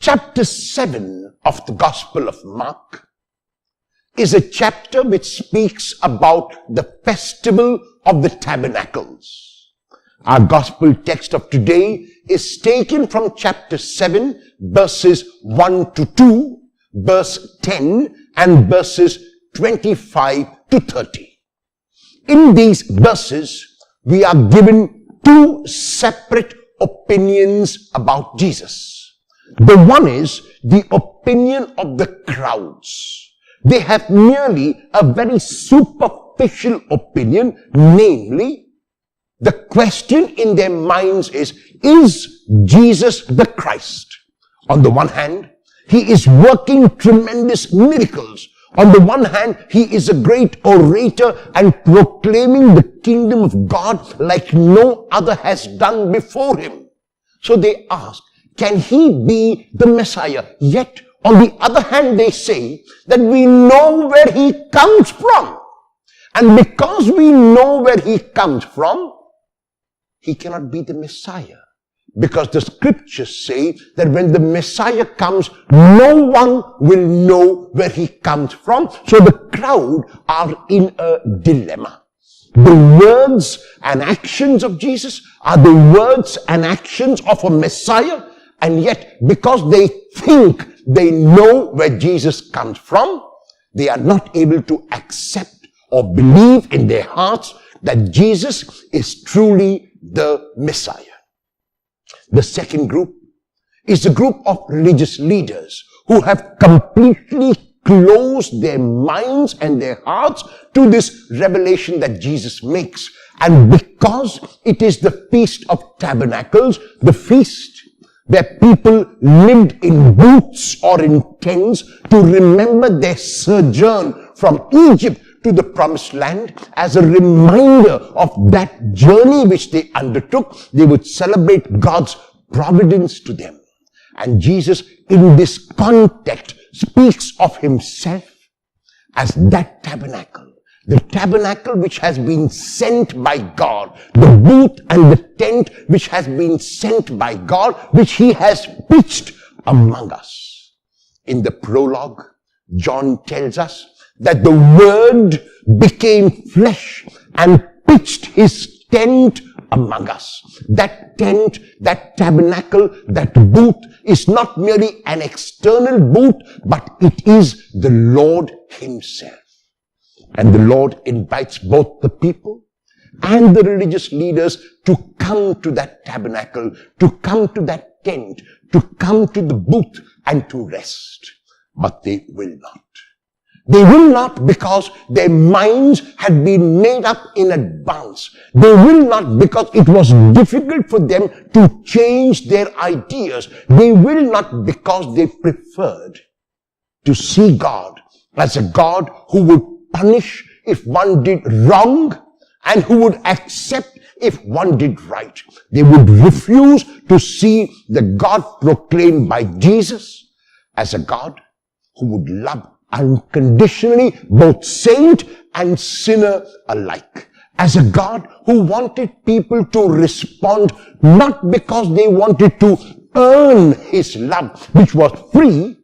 Chapter 7 of the Gospel of Mark is a chapter which speaks about the festival of the tabernacles. Our Gospel text of today is taken from chapter 7, verses 1 to 2, verse 10, and verses 25 to 30. In these verses, we are given two separate opinions about Jesus. The one is the opinion of the crowds. They have merely a very superficial opinion, namely, the question in their minds is Jesus the Christ? On the one hand, he is working tremendous miracles. On the one hand, he is a great orator and proclaiming the kingdom of God like no other has done before him. So they ask, can he be the Messiah? Yet, on the other hand, they say that we know where he comes from. And because we know where he comes from, he cannot be the Messiah. Because the scriptures say that when the Messiah comes, no one will know where he comes from. So the crowd are in a dilemma. The words and actions of Jesus are the words and actions of a Messiah. And yet, because they think they know where Jesus comes from, they are not able to accept or believe in their hearts that Jesus is truly the Messiah. The second group is the group of religious leaders who have completely closed their minds and their hearts to this revelation that Jesus makes. And because it is the Feast of Tabernacles, the feast where people lived in booths or in tents to remember their sojourn from Egypt to the promised land, as a reminder of that journey which they undertook, they would celebrate God's providence to them. And Jesus, in this context, speaks of himself as that tabernacle. The tabernacle which has been sent by God, the booth and the tent which has been sent by God, which he has pitched among us. In the prologue, John tells us that the Word became flesh and pitched his tent among us. That tent, that tabernacle, that booth is not merely an external booth, but it is the Lord himself. And the Lord invites both the people and the religious leaders to come to that tabernacle, to come to that tent, to come to the booth and to rest. But they will not. They will not because their minds had been made up in advance. They will not because it was difficult for them to change their ideas. They will not because they preferred to see God as a God who would punish if one did wrong and who would accept if one did right. They would refuse to see the God proclaimed by Jesus as a God who would love unconditionally both saint and sinner alike. As a God who wanted people to respond not because they wanted to earn his love, which was free,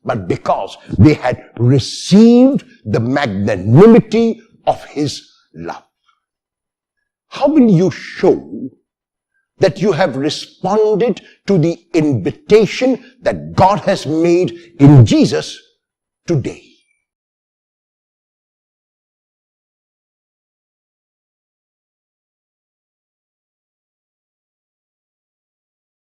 but because they had received the magnanimity of his love. How will you show that you have responded to the invitation that God has made in Jesus today?